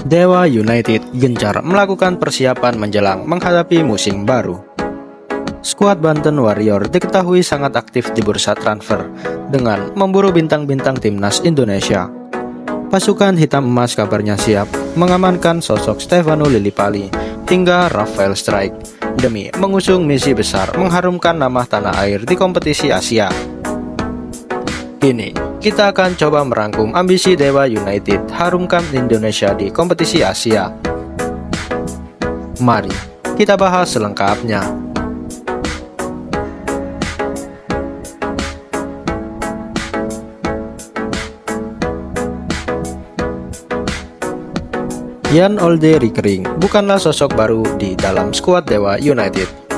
Dewa United gencar melakukan persiapan menjelang menghadapi musim baru. Skuad Banten Warrior diketahui sangat aktif di bursa transfer dengan memburu bintang-bintang timnas Indonesia. Pasukan hitam emas kabarnya siap mengamankan sosok Stefano Lillipali hingga Rafael Strike demi mengusung misi besar mengharumkan nama tanah air di kompetisi Asia. Kini, kita akan coba merangkum ambisi Dewa United harumkan Indonesia di kompetisi Asia. Mari kita bahas selengkapnya. Jan Olde Rickering bukanlah sosok baru di dalam skuad Dewa United.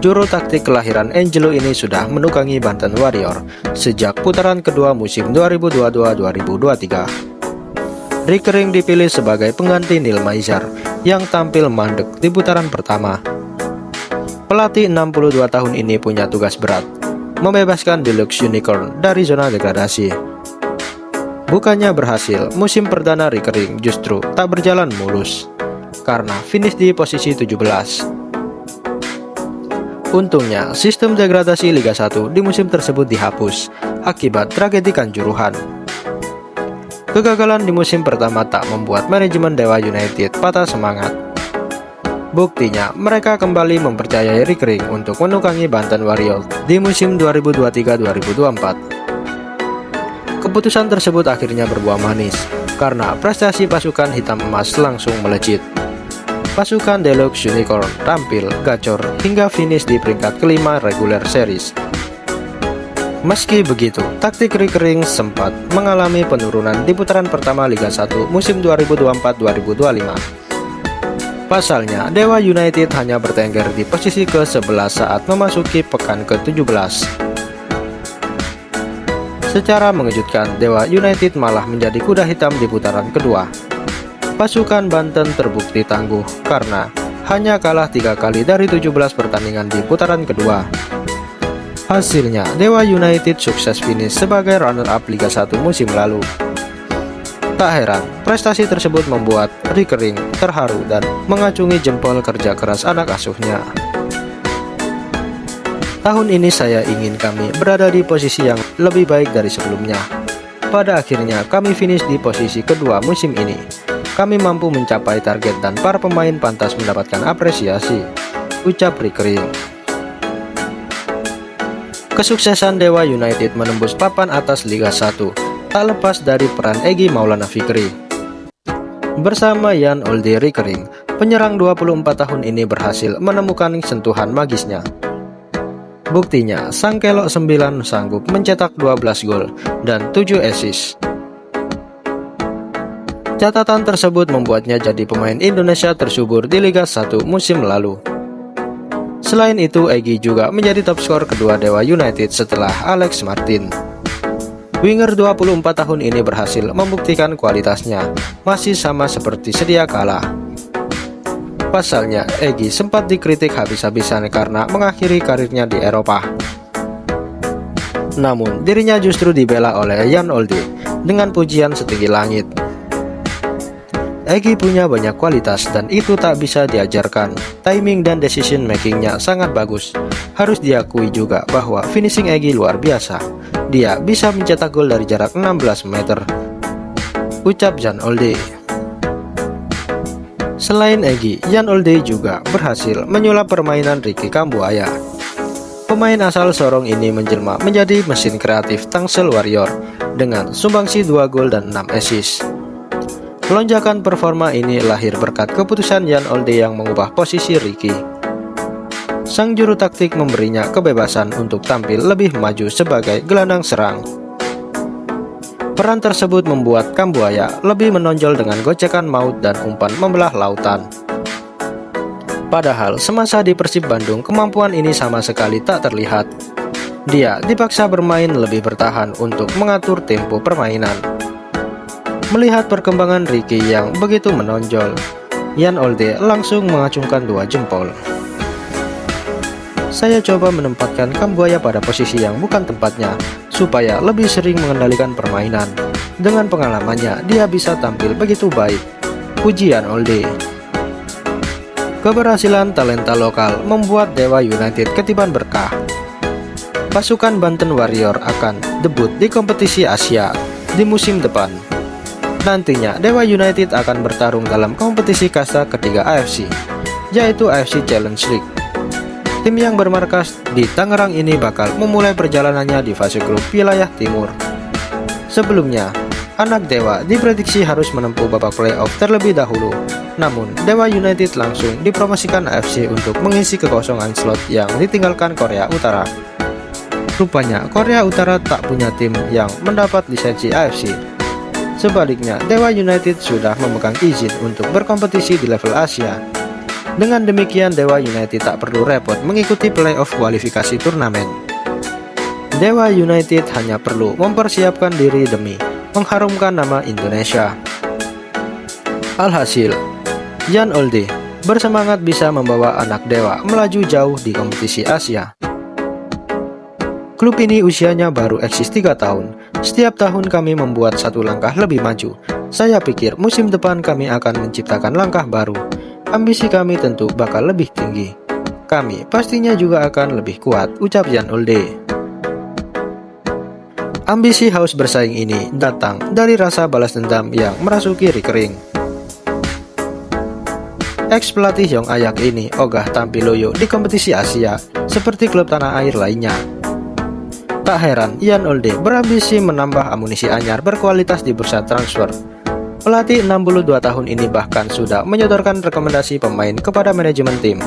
Juru taktik kelahiran Angelo ini sudah menukangi Banten Warrior sejak putaran kedua musim 2022-2023. Rickering dipilih sebagai pengganti Neil Maizar yang tampil mandek di putaran pertama. Pelatih 62 tahun ini punya tugas berat, membebaskan Deluxe Unicorn dari zona degradasi. Bukannya berhasil, musim perdana Rickering justru tak berjalan mulus karena finish di posisi 17. Untungnya, sistem degradasi Liga 1 di musim tersebut dihapus akibat tragedi Kanjuruhan. Kegagalan di musim pertama tak membuat manajemen Dewa United patah semangat. Buktinya, mereka kembali mempercayai Rickering untuk menukangi Banten Warrior di musim 2023-2024. Keputusan tersebut akhirnya berbuah manis karena prestasi pasukan hitam emas langsung melejit. Pasukan Deluxe Unicorn tampil gacor hingga finish di peringkat kelima regular series. Meski begitu, taktik Rickering sempat mengalami penurunan di putaran pertama Liga 1 musim 2024-2025. Pasalnya, Dewa United hanya bertengger di posisi ke-11 saat memasuki pekan ke-17. Secara mengejutkan, Dewa United malah menjadi kuda hitam di putaran kedua. Pasukan Banten terbukti tangguh karena hanya kalah 3 kali dari 17 pertandingan di putaran kedua. Hasilnya, Dewa United sukses finish sebagai runner-up Liga 1 musim lalu. Tak heran, prestasi tersebut membuat Rickering terharu dan mengacungi jempol kerja keras anak asuhnya. Tahun ini saya ingin kami berada di posisi yang lebih baik dari sebelumnya. Pada akhirnya, kami finish di posisi kedua musim ini. Kami mampu mencapai target dan para pemain pantas mendapatkan apresiasi, ucap Rickering. Kesuksesan Dewa United menembus papan atas Liga 1 tak lepas dari peran Egy Maulana Fikri. Bersama Jan Olde Rickering, penyerang 24 tahun ini berhasil menemukan sentuhan magisnya. Buktinya, sang kelok 9 sanggup mencetak 12 gol dan 7 assist. Catatan tersebut membuatnya jadi pemain Indonesia tersubur di Liga 1 musim lalu. Selain itu, Egy juga menjadi top skor kedua Dewa United setelah Alex Martin. Winger 24 tahun ini berhasil membuktikan kualitasnya masih sama seperti sedia kala. Pasalnya, Egy sempat dikritik habis-habisan karena mengakhiri karirnya di Eropa. Namun, dirinya justru dibela oleh Jan Olde dengan pujian setinggi langit. Egy punya banyak kualitas dan itu tak bisa diajarkan. Timing dan decision makingnya sangat bagus. Harus diakui juga bahwa finishing Egy luar biasa. Dia bisa mencetak gol dari jarak 16 meter, ucap Jan Olde. Selain Egy, Jan Olde juga berhasil menyulap permainan Ricky Kambuaya. Pemain asal Sorong ini menjelma menjadi mesin kreatif Tangsel Warrior dengan sumbangsi 2 gol dan 6 assist. Lonjakan performa ini lahir berkat keputusan Jan Olde yang mengubah posisi Ricky. Sang juru taktik memberinya kebebasan untuk tampil lebih maju sebagai gelandang serang. Peran tersebut membuat Kambuaya lebih menonjol dengan gocekan maut dan umpan membelah lautan. Padahal semasa di Persib Bandung kemampuan ini sama sekali tak terlihat. Dia dipaksa bermain lebih bertahan untuk mengatur tempo permainan. Melihat perkembangan Ricky yang begitu menonjol, Jan Olde langsung mengacungkan 2 jempol. Saya coba menempatkan Kambuaya pada posisi yang bukan tempatnya, supaya lebih sering mengendalikan permainan. Dengan pengalamannya, dia bisa tampil begitu baik, pujian Olde. Keberhasilan talenta lokal membuat Dewa United ketiban berkah. Pasukan Banten Warrior akan debut di kompetisi Asia di musim depan. Nantinya Dewa United akan bertarung dalam kompetisi kasta ketiga AFC, yaitu AFC Challenge League. Tim yang bermarkas di Tangerang ini bakal memulai perjalanannya di fase grup wilayah timur. Sebelumnya, anak Dewa diprediksi harus menempuh babak playoff terlebih dahulu. Namun, Dewa United langsung dipromosikan AFC untuk mengisi kekosongan slot yang ditinggalkan Korea Utara. Rupanya, Korea Utara tak punya tim yang mendapat lisensi AFC. Sebaliknya, Dewa United sudah memegang izin untuk berkompetisi di level Asia. Dengan demikian, Dewa United tak perlu repot mengikuti playoff kualifikasi turnamen. Dewa United hanya perlu mempersiapkan diri demi mengharumkan nama Indonesia. Alhasil, Jan Olde bersemangat bisa membawa anak Dewa melaju jauh di kompetisi Asia. Klub ini usianya baru eksis 3 tahun. Setiap tahun kami membuat satu langkah lebih maju. Saya pikir musim depan kami akan menciptakan langkah baru. Ambisi kami tentu bakal lebih tinggi. Kami pastinya juga akan lebih kuat, ucap Jan Olde. Ambisi haus bersaing ini datang dari rasa balas dendam yang merasuki Rickering. Ex-pelatih Yong Ayak ini ogah tampil loyo di kompetisi Asia seperti klub tanah air lainnya. Tak heran Jan Olde berambisi menambah amunisi anyar berkualitas di bursa transfer. Pelatih 62 tahun ini bahkan sudah menyodorkan rekomendasi pemain kepada manajemen tim.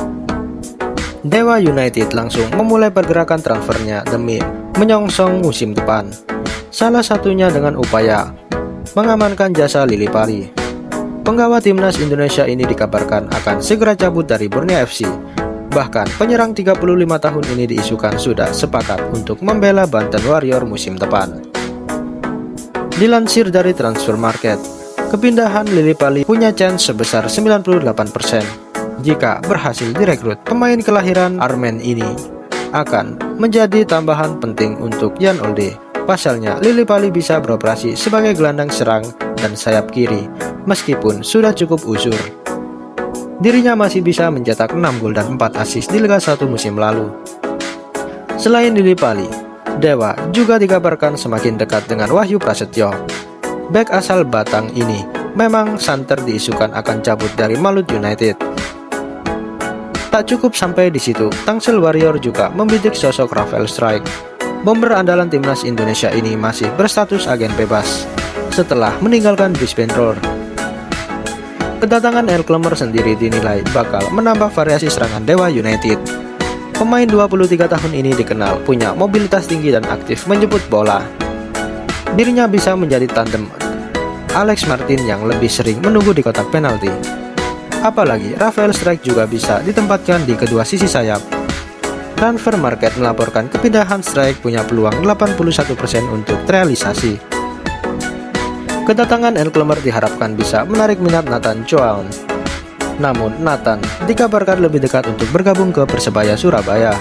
Dewa United langsung memulai pergerakan transfernya demi menyongsong musim depan. Salah satunya dengan upaya mengamankan jasa Lili Pali. Penggawa timnas Indonesia ini dikabarkan akan segera cabut dari Borneo FC. Bahkan penyerang 35 tahun ini diisukan sudah sepakat untuk membela Banten Warrior musim depan. Dilansir dari Transfer Market, kepindahan Lili Pali punya chance sebesar 98% jika berhasil direkrut. Pemain kelahiran Armen ini akan menjadi tambahan penting untuk Jan Olde. Pasalnya, Lili Pali bisa beroperasi sebagai gelandang serang dan sayap kiri, meskipun sudah cukup usur. Dirinya masih bisa mencetak 6 gol dan 4 assist di Liga 1 musim lalu. Selain Lili Pali, Dewa juga dikabarkan semakin dekat dengan Wahyu Prasetyo. Bek asal Batang ini memang santer diisukan akan cabut dari Malut United. Tak cukup sampai di situ, Tangsel Warrior juga membidik sosok Rafael Strijk. Bomber andalan timnas Indonesia ini masih berstatus agen bebas setelah meninggalkan Brisbane Roar. Kedatangan Elklemer sendiri dinilai bakal menambah variasi serangan Dewa United. Pemain 23 tahun ini dikenal punya mobilitas tinggi dan aktif menjemput bola. Dirinya bisa menjadi tandem Alex Martin yang lebih sering menunggu di kotak penalti. Apalagi Rafael Strijk juga bisa ditempatkan di kedua sisi sayap. Transfer Market melaporkan kepindahan Strijk punya peluang 81% untuk terrealisasi. Kedatangan Elklemer diharapkan bisa menarik minat Nathan Choaon. Namun Nathan dikabarkan lebih dekat untuk bergabung ke Persebaya Surabaya.